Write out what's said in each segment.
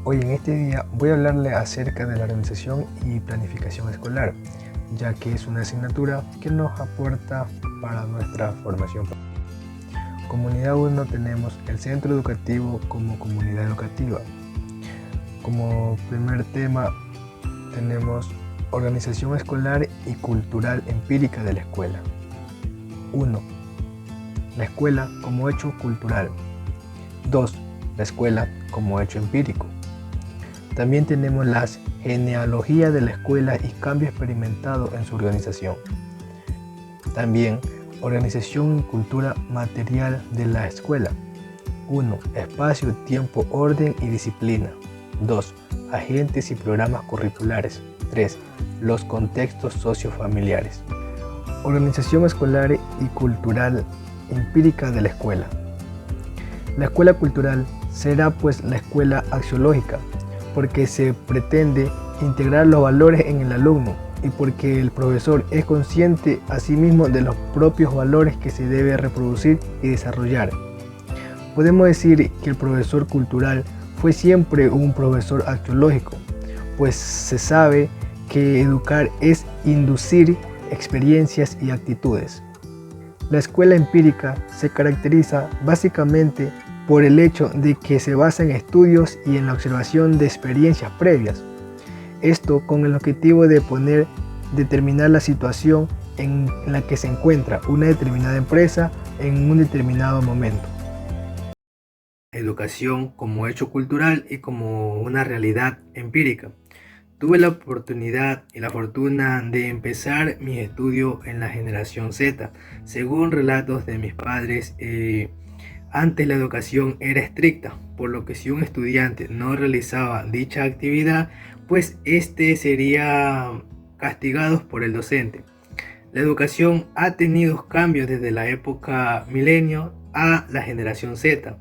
Hoy en este día voy a hablarle acerca de la organización y planificación escolar, ya que es una asignatura que nos aporta para nuestra formación. Como unidad 1 tenemos el centro educativo como comunidad educativa. Como primer tema tenemos organización escolar y cultural empírica de la escuela. 1. La escuela como hecho cultural. 2. La escuela como hecho empírico. También tenemos la genealogía de la escuela y cambio experimentado en su organización. También organización y cultura material de la escuela. 1. Espacio, tiempo, orden y disciplina. 2. Agentes y programas curriculares. 3. Los contextos sociofamiliares. Organización escolar y cultural empírica de la escuela. La escuela cultural será pues la escuela axiológica, porque se pretende integrar los valores en el alumno y porque el profesor es consciente asimismo de los propios valores que se debe reproducir y desarrollar. Podemos decir que el profesor cultural fue siempre un profesor axiológico, pues se sabe que educar es inducir experiencias y actitudes. La escuela empírica se caracteriza básicamente por el hecho de que se basa en estudios y en la observación de experiencias previas. Esto con el objetivo de determinar la situación en la que se encuentra una determinada empresa en un determinado momento. Educación como hecho cultural y como una realidad empírica. Tuve la oportunidad y la fortuna de empezar mi estudio en la generación Z. Según relatos de mis padres, antes la educación era estricta, por lo que si un estudiante no realizaba dicha actividad, pues sería castigado por el docente. La educación ha tenido cambios desde la época milenio a la generación Z.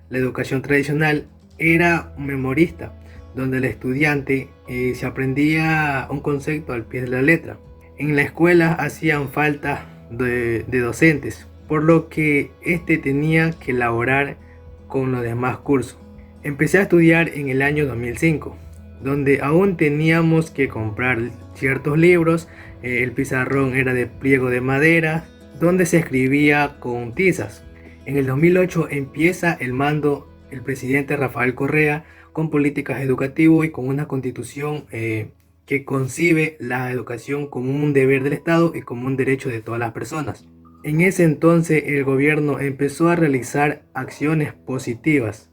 La educación tradicional era memorista, donde el estudiante se aprendía un concepto al pie de la letra. En la escuela hacían falta de docentes, por lo que tenía que elaborar con los demás cursos. Empecé a estudiar en el año 2005, donde aún teníamos que comprar ciertos libros. El pizarrón era de pliego de madera, donde se escribía con tizas. En el 2008 empieza el mando el presidente Rafael Correa con políticas educativas y con una constitución que concibe la educación como un deber del Estado y como un derecho de todas las personas. En ese entonces el gobierno empezó a realizar acciones positivas,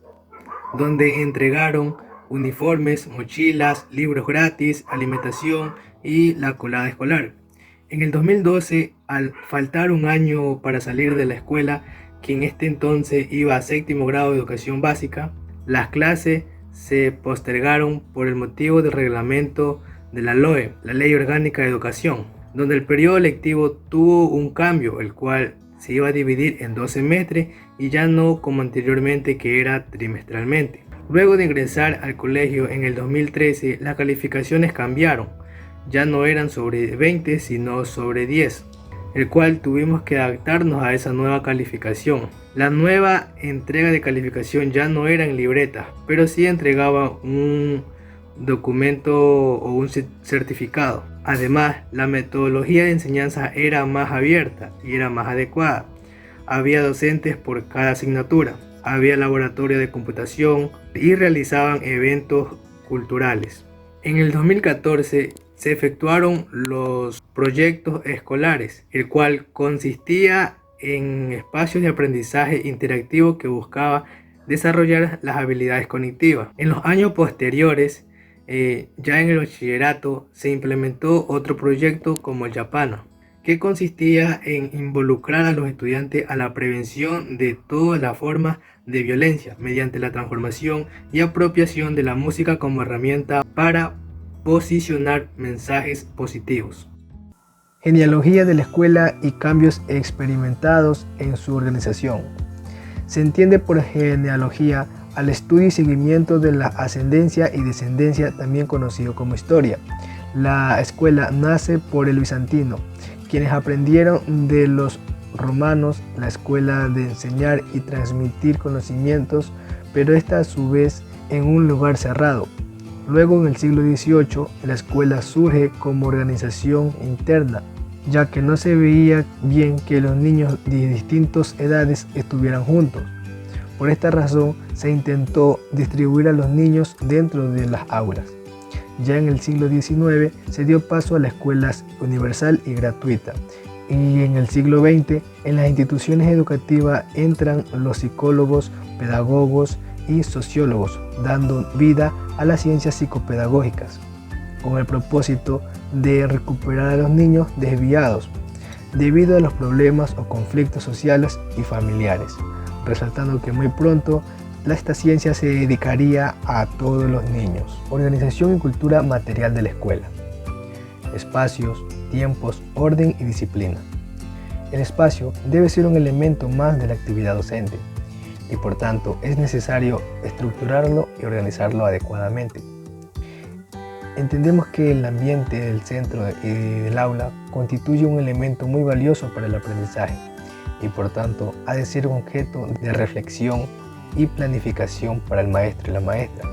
donde entregaron uniformes, mochilas, libros gratis, alimentación y la colada escolar. En el 2012, al faltar un año para salir de la escuela, que en este entonces iba a séptimo grado de educación básica, las clases se postergaron por el motivo del reglamento de la LOE, la Ley Orgánica de Educación, donde el periodo lectivo tuvo un cambio, el cual se iba a dividir en 2 semestres y ya no como anteriormente, que era trimestralmente. Luego de ingresar al colegio en el 2013, las calificaciones cambiaron, ya no eran sobre 20 sino sobre 10, el cual tuvimos que adaptarnos a esa nueva calificación. La nueva entrega de calificación ya no era en libreta, pero sí entregaba un documento o un certificado. Además, la metodología de enseñanza era más abierta y era más adecuada. Había docentes por cada asignatura, había laboratorio de computación y realizaban eventos culturales. En el 2014 se efectuaron los proyectos escolares, el cual consistía en espacios de aprendizaje interactivo que buscaba desarrollar las habilidades cognitivas. En los años posteriores, ya en el bachillerato, se implementó otro proyecto como el Yapana, que consistía en involucrar a los estudiantes a la prevención de todas las formas de violencia mediante la transformación y apropiación de la música como herramienta para posicionar mensajes positivos. Genealogía de la escuela y cambios experimentados en su organización. Se entiende por genealogía al estudio y seguimiento de la ascendencia y descendencia, también conocido como historia. La escuela nace por el bizantino, quienes aprendieron de los romanos la escuela de enseñar y transmitir conocimientos, pero esta a su vez en un lugar cerrado. Luego, en el siglo XVIII, la escuela surge como organización interna, ya que no se veía bien que los niños de distintas edades estuvieran juntos. Por esta razón, se intentó distribuir a los niños dentro de las aulas. Ya en el siglo XIX se dio paso a la escuela universal y gratuita. Y en el siglo XX, en las instituciones educativas entran los psicólogos, pedagogos y sociólogos, dando vida a las ciencias psicopedagógicas, con el propósito de recuperar a los niños desviados debido a los problemas o conflictos sociales y familiares, resaltando que muy pronto esta ciencia se dedicaría a todos los niños. Organización y cultura material de la escuela. Espacios, tiempos, orden y disciplina. El espacio debe ser un elemento más de la actividad docente y por tanto es necesario estructurarlo y organizarlo adecuadamente. Entendemos que el ambiente del centro y del aula constituye un elemento muy valioso para el aprendizaje y por tanto ha de ser un objeto de reflexión y planificación para el maestro y la maestra.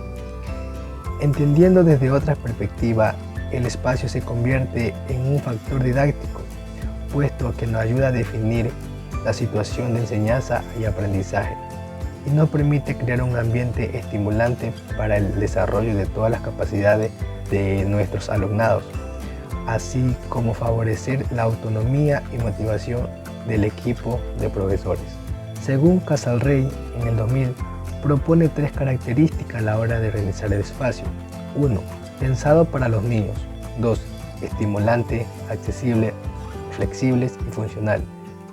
Entendiendo desde otra perspectiva, el espacio se convierte en un factor didáctico, puesto que nos ayuda a definir la situación de enseñanza y aprendizaje y nos permite crear un ambiente estimulante para el desarrollo de todas las capacidades de nuestros alumnados, así como favorecer la autonomía y motivación del equipo de profesores. Según Casarrey, en el 2000, propone 3 características a la hora de organizar el espacio. 1. Pensado para los niños. 2. Estimulante, accesible, flexible y funcional.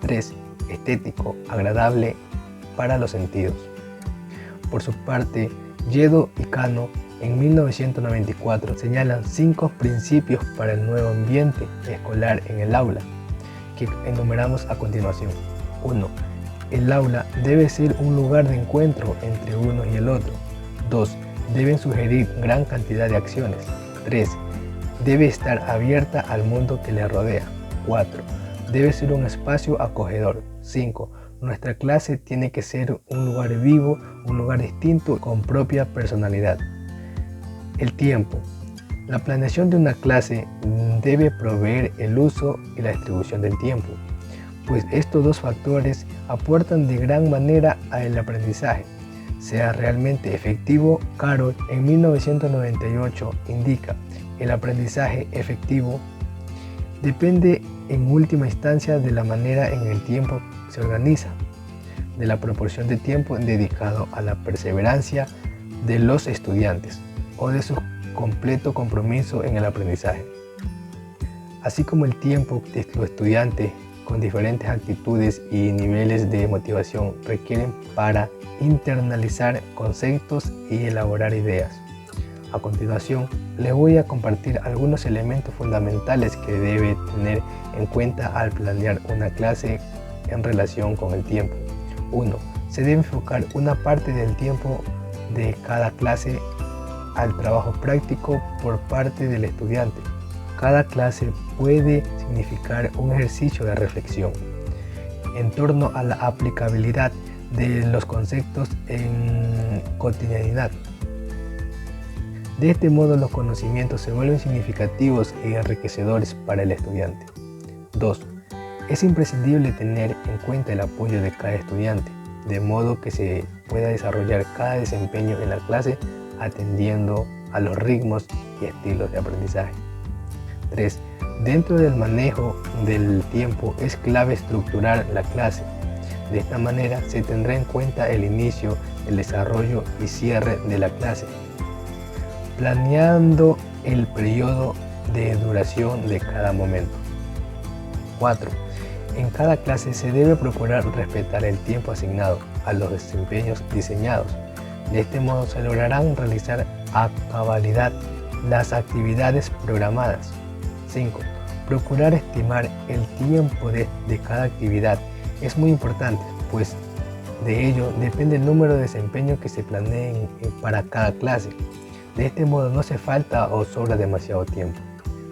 3. Estético, agradable para los sentidos. Por su parte, Yedo y Cano en 1994 señalan 5 principios para el nuevo ambiente escolar en el aula, que enumeramos a continuación. 1. El aula debe ser un lugar de encuentro entre uno y el otro. 2. Deben sugerir gran cantidad de acciones. 3. Debe estar abierta al mundo que le rodea. 4. Debe ser un espacio acogedor. 5. Nuestra clase tiene que ser un lugar vivo, un lugar distinto con propia personalidad. El tiempo. La planeación de una clase debe proveer el uso y la distribución del tiempo, pues estos 2 factores aportan de gran manera al aprendizaje, sea realmente efectivo. Carroll en 1998 indica: el aprendizaje efectivo depende en última instancia de la manera en el tiempo se organiza, de la proporción de tiempo dedicado a la perseverancia de los estudiantes o de su completo compromiso en el aprendizaje, así como el tiempo de los estudiantes con diferentes actitudes y niveles de motivación requieren para internalizar conceptos y elaborar ideas. A continuación, les voy a compartir algunos elementos fundamentales que debe tener en cuenta al planear una clase en relación con el tiempo. 1. Se debe enfocar una parte del tiempo de cada clase al trabajo práctico por parte del estudiante. Cada clase puede significar un ejercicio de reflexión en torno a la aplicabilidad de los conceptos en cotidianidad. De este modo, los conocimientos se vuelven significativos y enriquecedores para el estudiante. 2. Es imprescindible tener en cuenta el apoyo de cada estudiante, de modo que se pueda desarrollar cada desempeño en la clase atendiendo a los ritmos y estilos de aprendizaje. 3. Dentro del manejo del tiempo es clave estructurar la clase. De esta manera se tendrá en cuenta el inicio, el desarrollo y cierre de la clase, planeando el periodo de duración de cada momento. 4. En cada clase se debe procurar respetar el tiempo asignado a los desempeños diseñados. De este modo se lograrán realizar a cabalidad las actividades programadas. 5. Procurar estimar el tiempo de cada actividad es muy importante, pues de ello depende el número de desempeños que se planeen para cada clase. De este modo no hace falta o sobra demasiado tiempo.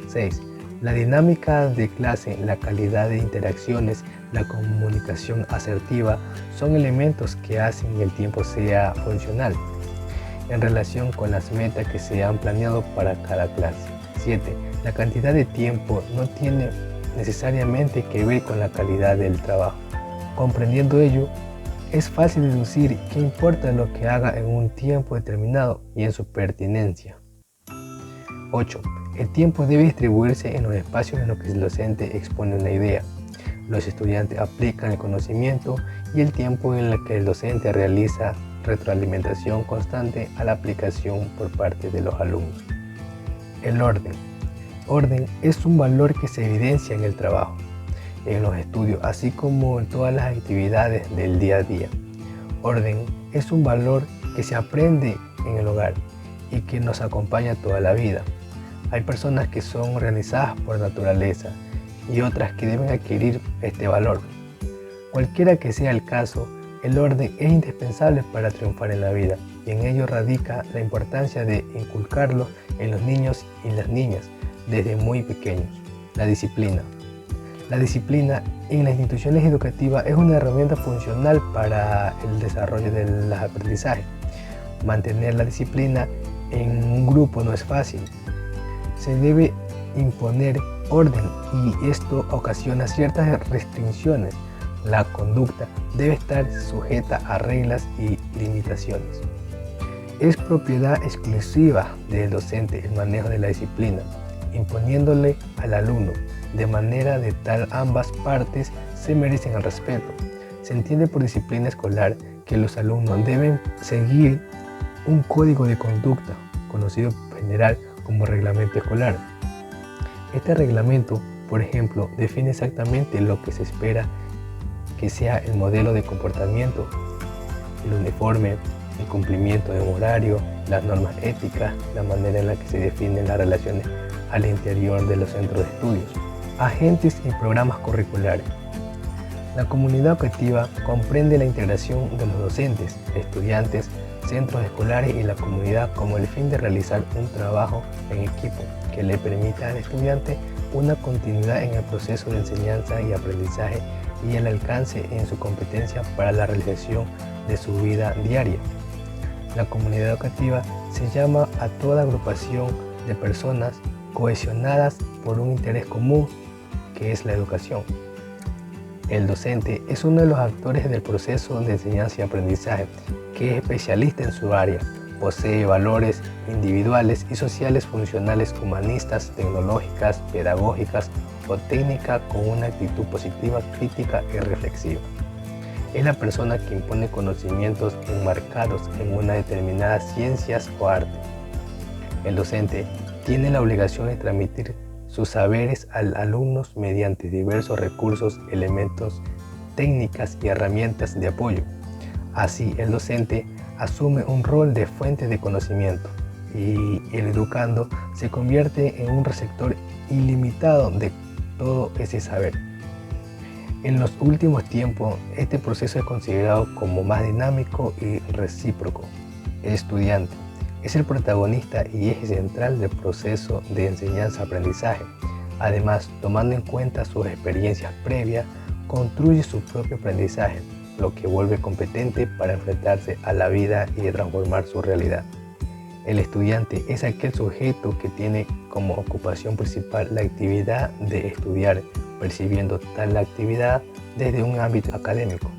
6. La dinámica de clase, la calidad de interacciones, la comunicación asertiva son elementos que hacen que el tiempo sea funcional. en relación con las metas que se han planeado para cada clase. 7. La cantidad de tiempo no tiene necesariamente que ver con la calidad del trabajo. Comprendiendo ello, es fácil deducir qué importa lo que haga en un tiempo determinado y en su pertinencia. 8. El tiempo debe distribuirse en los espacios en los que el docente expone una idea, los estudiantes aplican el conocimiento y el tiempo en el que el docente realiza retroalimentación constante a la aplicación por parte de los alumnos. El orden. Orden es un valor que se evidencia en el trabajo, en los estudios, así como en todas las actividades del día a día. Orden es un valor que se aprende en el hogar y que nos acompaña toda la vida. Hay personas que son organizadas por naturaleza y otras que deben adquirir este valor. Cualquiera que sea el caso, el orden es indispensable para triunfar en la vida y en ello radica la importancia de inculcarlo en los niños y las niñas desde muy pequeños. La disciplina. La disciplina en las instituciones educativas es una herramienta funcional para el desarrollo del aprendizaje. Mantener la disciplina en un grupo no es fácil. Se debe imponer orden y esto ocasiona ciertas restricciones. La conducta debe estar sujeta a reglas y limitaciones. Es propiedad exclusiva del docente el manejo de la disciplina, imponiéndole al alumno, de manera de tal ambas partes se merecen el respeto. Se entiende por disciplina escolar que los alumnos deben seguir un código de conducta, conocido en general como reglamento escolar. Este reglamento, por ejemplo, define exactamente lo que se espera que sea el modelo de comportamiento, el uniforme, el cumplimiento de un horario, las normas éticas, la manera en la que se definen las relaciones al interior de los centros de estudios, agentes y programas curriculares. La comunidad educativa comprende la integración de los docentes, estudiantes, centros escolares y la comunidad con el fin de realizar un trabajo en equipo que le permita al estudiante una continuidad en el proceso de enseñanza y aprendizaje y el alcance en su competencia para la realización de su vida diaria. La comunidad educativa se llama a toda agrupación de personas cohesionadas por un interés común, que es la educación. El docente es uno de los actores del proceso de enseñanza y aprendizaje, que es especialista en su área, posee valores individuales y sociales funcionales, humanistas, tecnológicas, pedagógicas o técnicas con una actitud positiva, crítica y reflexiva. Es la persona que impone conocimientos enmarcados en una determinada ciencias o arte. El docente tiene la obligación de transmitir sus saberes al alumnos mediante diversos recursos, elementos, técnicas y herramientas de apoyo. Así, el docente asume un rol de fuente de conocimiento y el educando se convierte en un receptor ilimitado de todo ese saber. En los últimos tiempos, este proceso es considerado como más dinámico y recíproco. El estudiante es el protagonista y eje central del proceso de enseñanza-aprendizaje. Además, tomando en cuenta sus experiencias previas, construye su propio aprendizaje, lo que vuelve competente para enfrentarse a la vida y transformar su realidad. El estudiante es aquel sujeto que tiene como ocupación principal la actividad de estudiar, percibiendo tal actividad desde un ámbito académico.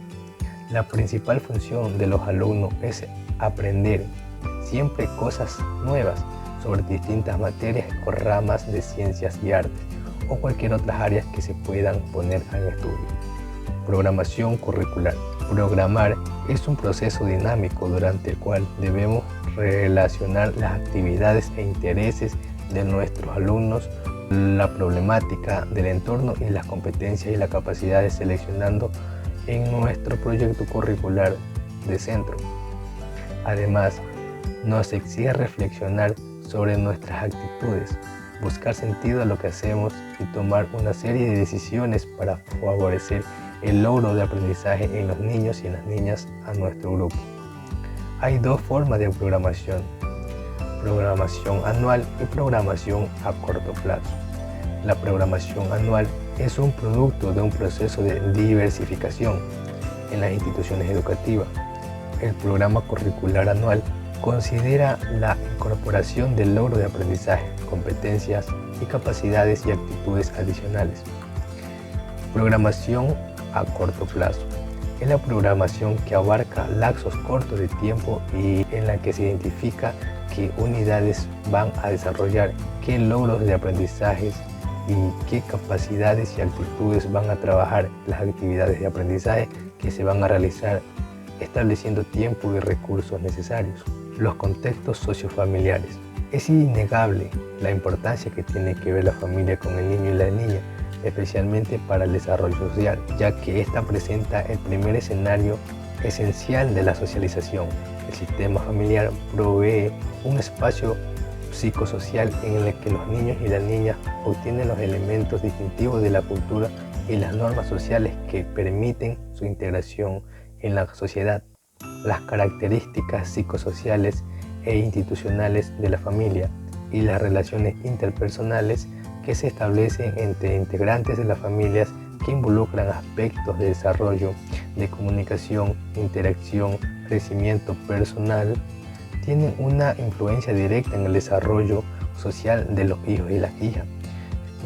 La principal función de los alumnos es aprender siempre cosas nuevas sobre distintas materias o ramas de ciencias y artes o cualquier otras áreas que se puedan poner en estudio. Programación curricular. Programar es un proceso dinámico durante el cual debemos relacionar las actividades e intereses de nuestros alumnos, la problemática del entorno y las competencias y las capacidades seleccionando en nuestro proyecto curricular de centro. Además, nos exige reflexionar sobre nuestras actitudes, buscar sentido a lo que hacemos y tomar una serie de decisiones para favorecer el logro de aprendizaje en los niños y en las niñas a nuestro grupo. Hay dos formas de programación anual y programación a corto plazo. La programación anual es un producto de un proceso de diversificación en las instituciones educativas. El programa curricular anual Considera la incorporación del logro de aprendizaje, competencias y capacidades y actitudes adicionales. Programación a corto plazo. Es la programación que abarca lapsos cortos de tiempo y en la que se identifica qué unidades van a desarrollar, qué logros de aprendizajes y qué capacidades y actitudes van a trabajar las actividades de aprendizaje que se van a realizar, estableciendo tiempo y recursos necesarios. Los contextos sociofamiliares. Es innegable la importancia que tiene que ver la familia con el niño y la niña, especialmente para el desarrollo social, ya que ésta presenta el primer escenario esencial de la socialización. El sistema familiar provee un espacio psicosocial en el que los niños y las niñas obtienen los elementos distintivos de la cultura y las normas sociales que permiten su integración en la sociedad. Las características psicosociales e institucionales de la familia y las relaciones interpersonales que se establecen entre integrantes de las familias que involucran aspectos de desarrollo, de comunicación, interacción, crecimiento personal, tienen una influencia directa en el desarrollo social de los hijos y las hijas.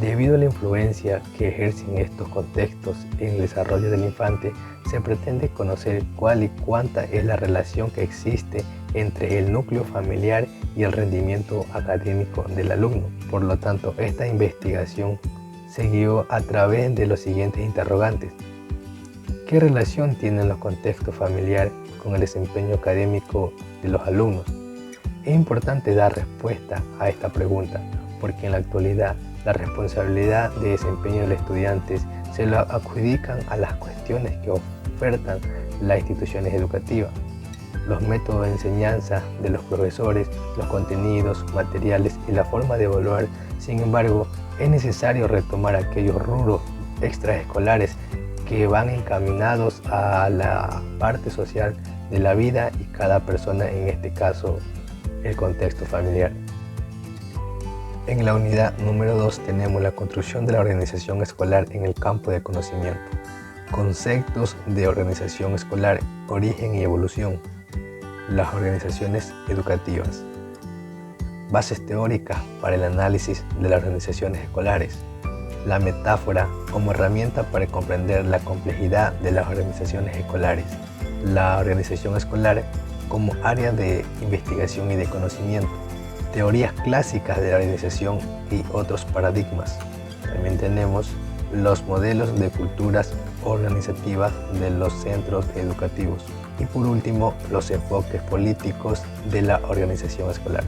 Debido a la influencia que ejercen estos contextos en el desarrollo del infante, se pretende conocer cuál y cuánta es la relación que existe entre el núcleo familiar y el rendimiento académico del alumno. Por lo tanto, esta investigación se guió a través de los siguientes interrogantes. ¿Qué relación tienen los contextos familiares con el desempeño académico de los alumnos? Es importante dar respuesta a esta pregunta, porque en la actualidad la responsabilidad de desempeño de los estudiantes se lo adjudican a las cuestiones que ofertan las instituciones educativas, los métodos de enseñanza de los profesores, los contenidos, materiales y la forma de evaluar. Sin embargo, es necesario retomar aquellos rubros extraescolares que van encaminados a la parte social de la vida y cada persona, en este caso el contexto familiar. En la unidad número 2 tenemos la construcción de la organización escolar en el campo de conocimiento. Conceptos de organización escolar, origen y evolución. Las organizaciones educativas. Bases teóricas para el análisis de las organizaciones escolares. La metáfora como herramienta para comprender la complejidad de las organizaciones escolares. La organización escolar como área de investigación y de conocimiento. Teorías clásicas de la organización y otros paradigmas. También tenemos los modelos de culturas organizativas de los centros educativos. Y por último, los enfoques políticos de la organización escolar.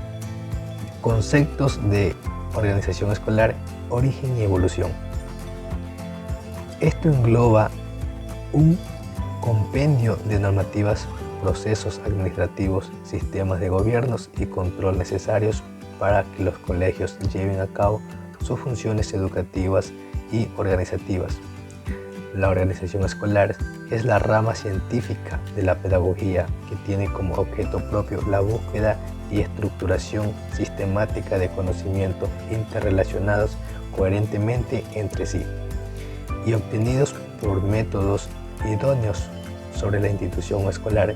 Conceptos de organización escolar, origen y evolución. Esto engloba un compendio de normativas, procesos administrativos, sistemas de gobiernos y control necesarios para que los colegios lleven a cabo sus funciones educativas y organizativas. La organización escolar es la rama científica de la pedagogía que tiene como objeto propio la búsqueda y estructuración sistemática de conocimientos interrelacionados coherentemente entre sí y obtenidos por métodos idóneos sobre la institución escolar,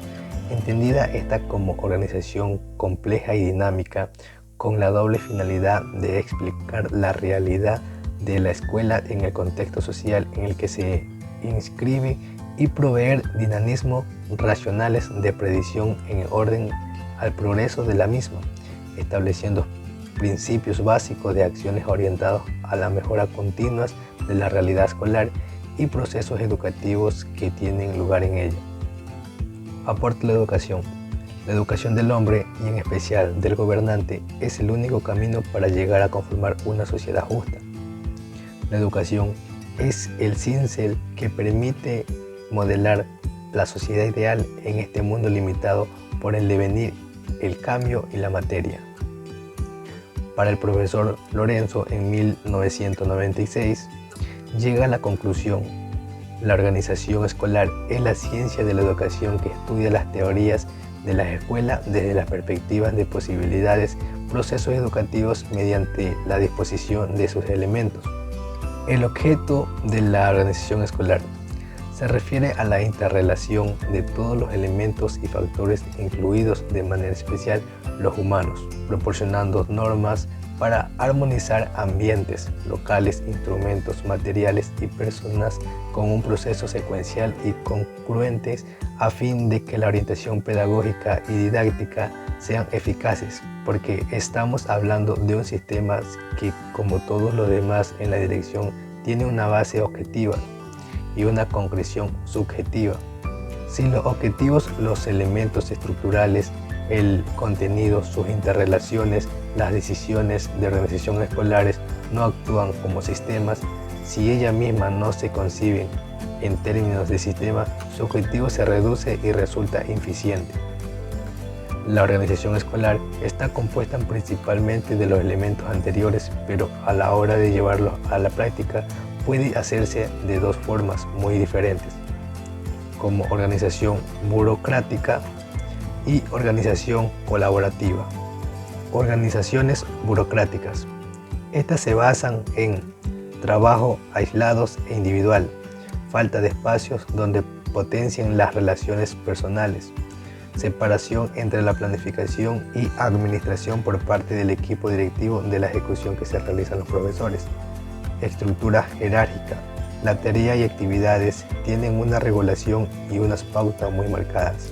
entendida esta como organización compleja y dinámica con la doble finalidad de explicar la realidad de la escuela en el contexto social en el que se inscribe y proveer dinamismos racionales de predicción en orden al progreso de la misma, estableciendo principios básicos de acciones orientados a la mejora continua de la realidad escolar y procesos educativos que tienen lugar en ella. Aporte la educación. La educación del hombre y en especial del gobernante es el único camino para llegar a conformar una sociedad justa. La educación es el cincel que permite modelar la sociedad ideal en este mundo limitado por el devenir, el cambio y la materia. Para el profesor Lorenzo, en 1996, llega a la conclusión: la organización escolar es la ciencia de la educación que estudia las teorías de las escuelas desde las perspectivas de posibilidades, procesos educativos mediante la disposición de sus elementos. El objeto de la organización escolar: Se refiere a la interrelación de todos los elementos y factores, incluidos de manera especial los humanos, proporcionando normas para armonizar ambientes, locales, instrumentos, materiales y personas con un proceso secuencial y congruentes a fin de que la orientación pedagógica y didáctica sean eficaces, porque estamos hablando de un sistema que, como todos los demás en la dirección, tiene una base objetiva y una concreción subjetiva. Sin los objetivos, los elementos estructurales, el contenido, sus interrelaciones, las decisiones de organización escolares no actúan como sistemas. Si ella misma no se concibe en términos de sistema, su objetivo se reduce y resulta ineficiente. La organización escolar está compuesta principalmente de los elementos anteriores, pero a la hora de llevarlos a la práctica puede hacerse de dos formas muy diferentes, como organización burocrática y organización colaborativa. Organizaciones burocráticas. Estas se basan en trabajo aislados e individual, falta de espacios donde potencien las relaciones personales, separación entre la planificación y administración por parte del equipo directivo de la ejecución que se realizan los profesores. Estructura jerárquica. La tarea y actividades tienen una regulación y unas pautas muy marcadas.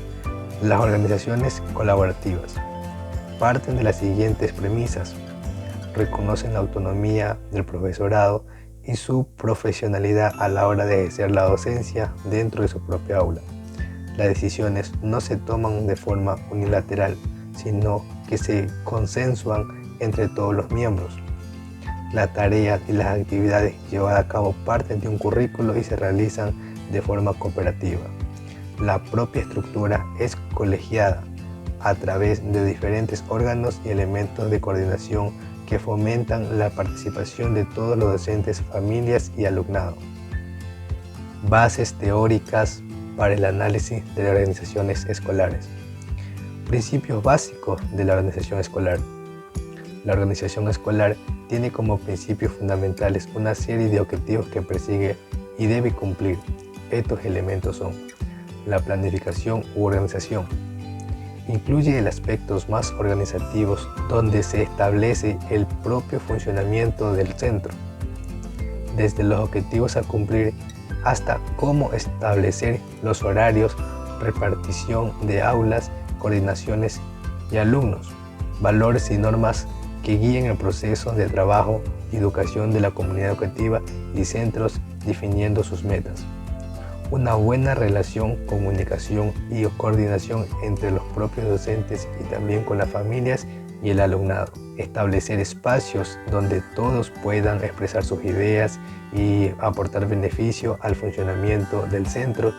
Las organizaciones colaborativas parten de las siguientes premisas. Reconocen la autonomía del profesorado y su profesionalidad a la hora de ejercer la docencia dentro de su propia aula. Las decisiones no se toman de forma unilateral, sino que se consensuan entre todos los miembros. Las tareas y las actividades llevadas a cabo parten de un currículo y se realizan de forma cooperativa. La propia estructura es colegiada a través de diferentes órganos y elementos de coordinación que fomentan la participación de todos los docentes, familias y alumnado. Bases teóricas para el análisis de las organizaciones escolares. Principios básicos de la organización escolar. La organización escolar tiene como principios fundamentales una serie de objetivos que persigue y debe cumplir. Estos elementos son la planificación u organización. Incluye el aspectos más organizativos donde se establece el propio funcionamiento del centro, desde los objetivos a cumplir hasta cómo establecer los horarios, repartición de aulas, coordinaciones y alumnos, valores y normas que guíen el proceso de trabajo y educación de la comunidad educativa y centros definiendo sus metas. Una buena relación, comunicación y coordinación entre los propios docentes y también con las familias y el alumnado. Establecer espacios donde todos puedan expresar sus ideas y aportar beneficio al funcionamiento del centro.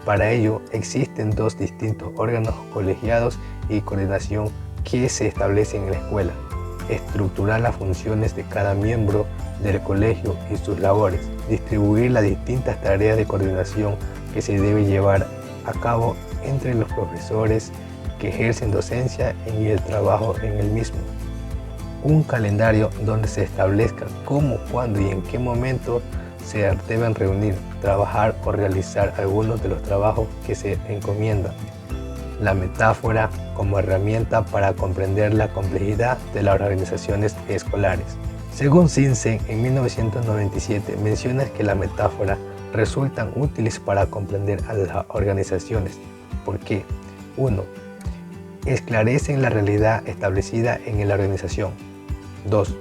Para ello existen dos distintos órganos colegiados y coordinación que se establecen en la escuela. Estructurar las funciones de cada miembro del colegio y sus labores. Distribuir las distintas tareas de coordinación que se debe llevar a cabo entre los profesores que ejercen docencia y el trabajo en el mismo. Un calendario donde se establezca cómo, cuándo y en qué momento se deben reunir, trabajar o realizar algunos de los trabajos que se encomiendan. La metáfora como herramienta para comprender la complejidad de las organizaciones escolares. Según Sinsen, en 1997 menciona que las metáforas resultan útiles para comprender a las organizaciones. ¿Por qué? 1. Esclarecen la realidad establecida en la organización. 2.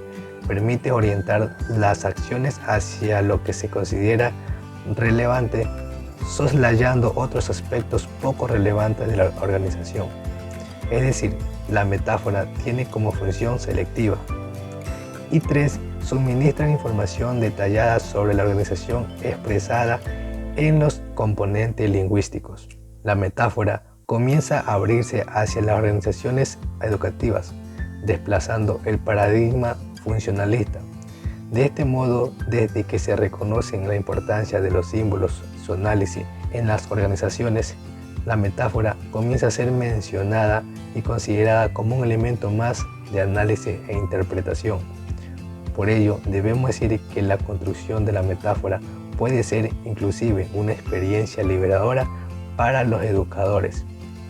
Permite orientar las acciones hacia lo que se considera relevante, soslayando otros aspectos poco relevantes de la organización. Es decir, la metáfora tiene como función selectiva. Y 3. Suministran información detallada sobre la organización expresada en los componentes lingüísticos. La metáfora comienza a abrirse hacia las organizaciones educativas, desplazando el paradigma funcionalista. De este modo, desde que se reconoce la importancia de los símbolos, su análisis en las organizaciones, la metáfora comienza a ser mencionada y considerada como un elemento más de análisis e interpretación. Por ello, debemos decir que la construcción de la metáfora puede ser inclusive una experiencia liberadora para los educadores,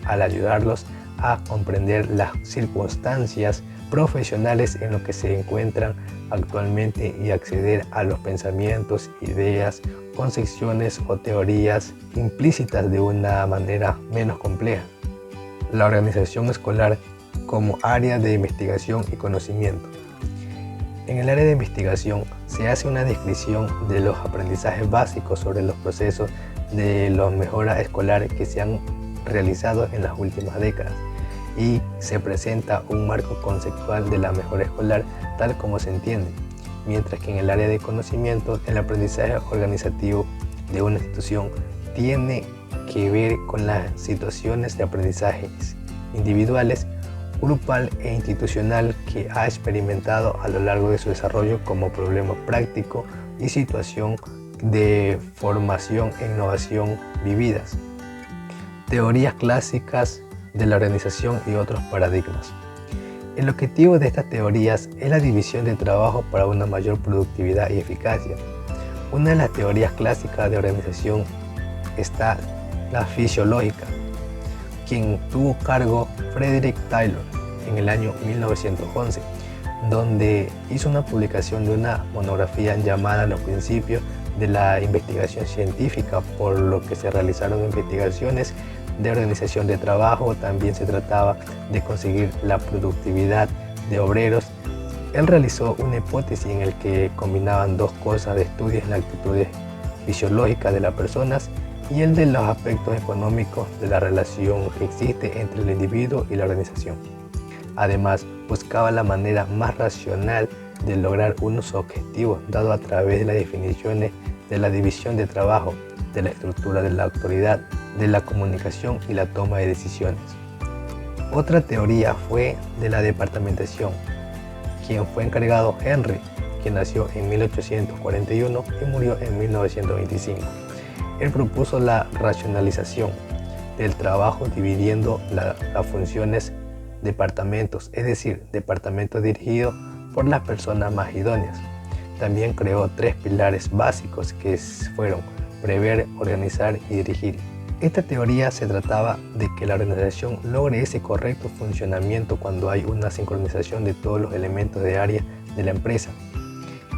al ayudarlos a comprender las circunstancias profesionales en las que se encuentran actualmente y acceder a los pensamientos, ideas, concepciones o teorías implícitas de una manera menos compleja. La organización escolar como área de investigación y conocimiento. En el área de investigación se hace una descripción de los aprendizajes básicos sobre los procesos de la mejora escolar que se han realizado en las últimas décadas y se presenta un marco conceptual de la mejora escolar tal como se entiende, mientras que en el área de conocimiento el aprendizaje organizativo de una institución tiene que ver con las situaciones de aprendizaje individuales, grupal e institucional que ha experimentado a lo largo de su desarrollo como problema práctico y situación de formación e innovación vividas. Teorías clásicas de la organización y otros paradigmas. El objetivo de estas teorías es la división de trabajo para una mayor productividad y eficacia. Una de las teorías clásicas de organización está la fisiológica, quien tuvo cargo Frederick Taylor en el año 1911, donde hizo una publicación de una monografía llamada Los principios de la investigación científica, por lo que se realizaron investigaciones de organización de trabajo. También se trataba de conseguir la productividad de obreros. Él realizó una hipótesis en la que combinaban dos cosas de estudios en las actitudes fisiológicas de las personas y el de los aspectos económicos de la relación que existe entre el individuo y la organización. Además, buscaba la manera más racional de lograr unos objetivos dado a través de las definiciones de la división de trabajo, de la estructura de la autoridad, de la comunicación y la toma de decisiones. Otra teoría fue de la departamentación, quien fue encargado Henry, quien nació en 1841 y murió en 1925. Él propuso la racionalización del trabajo dividiendo las funciones departamentos, es decir, departamentos dirigidos por las personas más idóneas. También creó tres pilares básicos que fueron prever, organizar y dirigir. Esta teoría se trataba de que la organización logre ese correcto funcionamiento cuando hay una sincronización de todos los elementos de área de la empresa.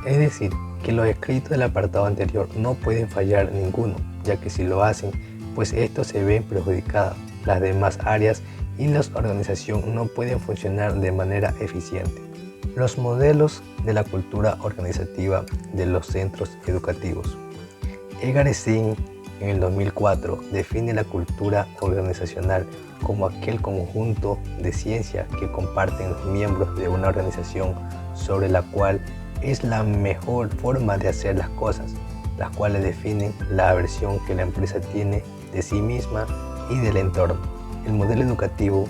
Es decir, que los escritos del apartado anterior no pueden fallar ninguno, ya que si lo hacen, pues estos se ven perjudicadas las demás áreas y la organización no pueden funcionar de manera eficiente. Los modelos de la cultura organizativa de los centros educativos. Edgar Singh en el 2004 define la cultura organizacional como aquel conjunto de ciencia que comparten los miembros de una organización sobre la cual es la mejor forma de hacer las cosas, las cuales definen la versión que la empresa tiene de sí misma y del entorno. El modelo educativo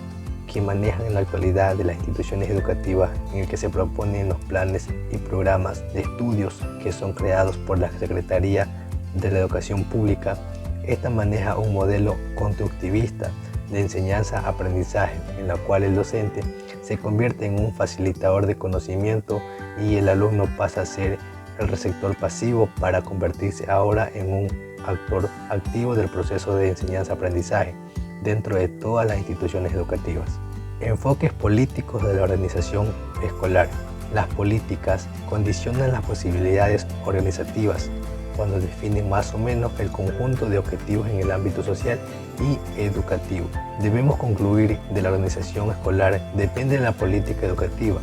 que manejan en la actualidad de las instituciones educativas, en el que se proponen los planes y programas de estudios que son creados por la Secretaría de la Educación Pública. Esta maneja un modelo constructivista de enseñanza-aprendizaje, en la cual el docente se convierte en un facilitador de conocimiento y el alumno pasa a ser el receptor pasivo para convertirse ahora en un actor activo del proceso de enseñanza-aprendizaje dentro de todas las instituciones educativas. Enfoques políticos de la organización escolar. Las políticas condicionan las posibilidades organizativas cuando definen más o menos el conjunto de objetivos en el ámbito social y educativo. Debemos concluir de la organización escolar depende de la política educativa,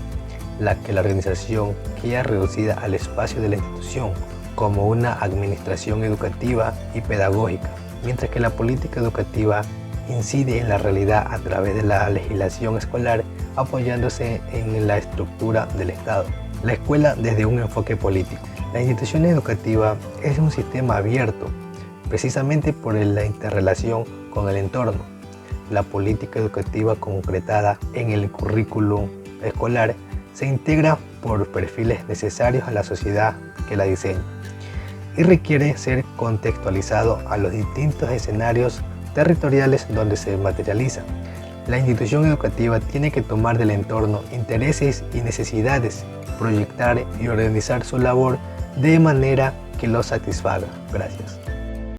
la que la organización queda reducida al espacio de la institución como una administración educativa y pedagógica, mientras que la política educativa incide en la realidad a través de la legislación escolar, apoyándose en la estructura del Estado. La escuela desde un enfoque político. La institución educativa es un sistema abierto, precisamente por la interrelación con el entorno. La política educativa concretada en el currículum escolar se integra por perfiles necesarios a la sociedad que la diseña y requiere ser contextualizado a los distintos escenarios territoriales donde se materializa. La institución educativa tiene que tomar del entorno intereses y necesidades, proyectar y organizar su labor de manera que los satisfaga. Gracias.